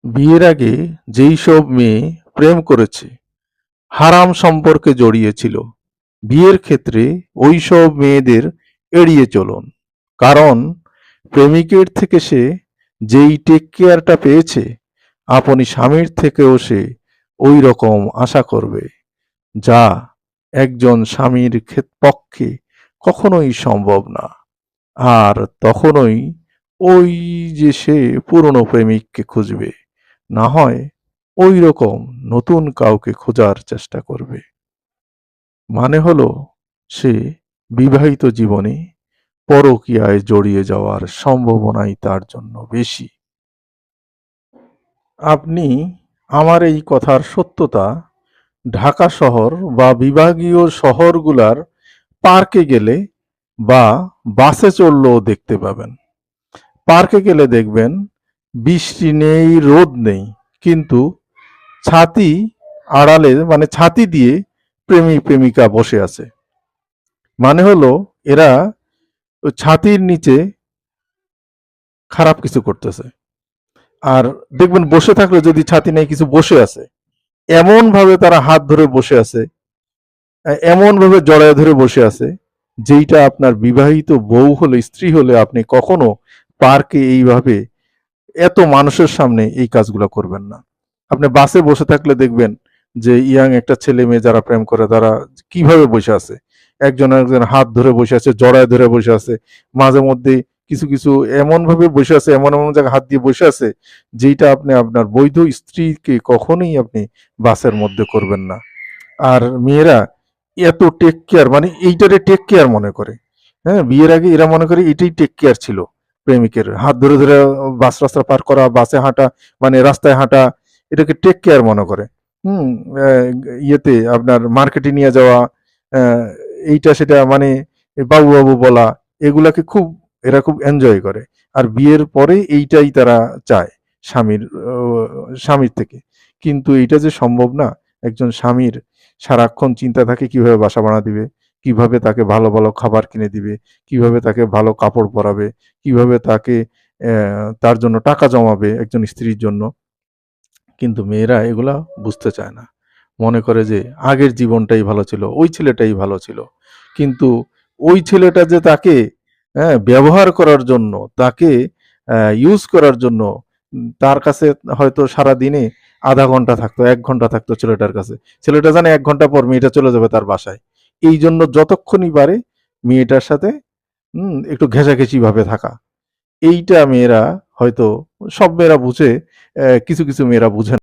বিয়ের আগে যেই সব মেয়ে প্রেম করেছে, হারাম সম্পর্কে জড়িয়েছিল, বিয়ের ক্ষেত্রে ওই সব মেয়েদের এড়িয়ে চলুন। কারণ প্রেমিকের থেকে সে যেই টেক কেয়ারটা পেয়েছে, আপনি স্বামীর থেকেও সে ওই রকম আশা করবে, যা একজন স্বামীর পক্ষে কখনোই সম্ভব না। আর তখনই ওই যে সে পুরনো প্রেমিককে খুঁজবে, না হয় ওই রকম নতুন কাউকে খোঁজার চেষ্টা করবে। মানে হলো সে বিবাহিত জীবনে পরকীয়ায় জড়িয়ে যাওয়ার সম্ভাবনাই তার জন্য বেশি। আপনি আমার এই কথার সত্যতা ঢাকা শহর বা বিভাগীয় শহরগুলার পার্কে গেলে বা বাসে চড়লেও দেখতে পাবেন। পার্কে গেলে দেখবেন বৃষ্টি নেই, রোদ নেই, কিন্তু ছাতি আড়ালে মানে ছাতি দিয়ে প্রেমিক প্রেমিকা বসে আছে। মানে হলো এরা ওই ছাতির নিচে খারাপ কিছু করতেছে। আর দেখবেন বসে থাকলে যদি ছাতি নেই, কিছু বসে আছে, এমন ভাবে তারা হাত ধরে বসে আছে, এমন ভাবে জড়ায় ধরে বসে আছে, যেইটা আপনার বিবাহিত বউ হলে, স্ত্রী হলে আপনি কখনো পার্কে এইভাবে এত মানুষের সামনে এই কাজগুলো করবেন না। আপনি বাসে বসে থাকলে দেখবেন যে ইয়াং একটা ছেলে মেয়ে যারা প্রেম করে তারা কিভাবে বসে আছে, একজন একজন হাত ধরে বসে আছে, জড়ায় ধরে বসে আছে, মাঝে মধ্যে কিছু কিছু এমন ভাবে বসে আছে, এমন এমন জায়গায় হাত দিয়ে বসে আছে, যেটা আপনি আপনার বৈধ স্ত্রীকে কখনোই আপনি বাসের মধ্যে করবেন না। আর মেয়েরা এত টেক কেয়ার, মানে এইটারে টেক কেয়ার মনে করে। হ্যাঁ, বিয়ের আগে এরা মনে করে এটাই টেক কেয়ার ছিল প্রেমিকের, হাত ধরে ধরে বাস রাস্তা পার করা, বাসে হাঁটা, মানে রাস্তায় হাঁটা, এটাকে টেক কেয়ার মনে করে। হুম। ইয়েতে আপনার মার্কেটে নিয়ে যাওয়া, আহ, এইটা সেটা, মানে বাবু বাবু বলা, এগুলাকে খুব এরা খুব এনজয় করে। আর বিয়ের পরে এইটাই তারা চায় স্বামীর স্বামীর থেকে। কিন্তু এইটা যে সম্ভব না। একজন স্বামীর সারাক্ষণ চিন্তা থাকে কিভাবে বাসা ভাড়া দিবে, কিভাবে তাকে ভালো ভালো খাবার কিনে দিবে, কিভাবে তাকে ভালো কাপড় পরাবে, কিভাবে তাকে তার জন্য টাকা জমাবে একজন স্ত্রীর জন্য। কিন্তু মেয়েরা এগুলা বুঝতে চায় না। মনে করে যে আগের জীবনটাই ভালো ছিল, ওই ছেলেটাই ভালো ছিল। কিন্তু ওই ছেলেটা যে তাকে ব্যবহার করার জন্য, তাকে ইউজ করার জন্য, তার কাছে হয়তো সারাদিনে আধা ঘন্টা থাকতো, ১ ঘন্টা থাকতো ছেলেটার কাছে। ছেলেটা জানে ১ ঘন্টা পর মেয়েটা চলে যাবে তার বাসায়। এই জন্য যতক্ষণই পারে মেয়েটার সাথে একটু ঘেঁষাঘেঁষি ভাবে থাকা। এইটা মেয়েরা হয়তো, সব মেয়েরা বুঝে, কিছু কিছু মেয়েরা বুঝে না।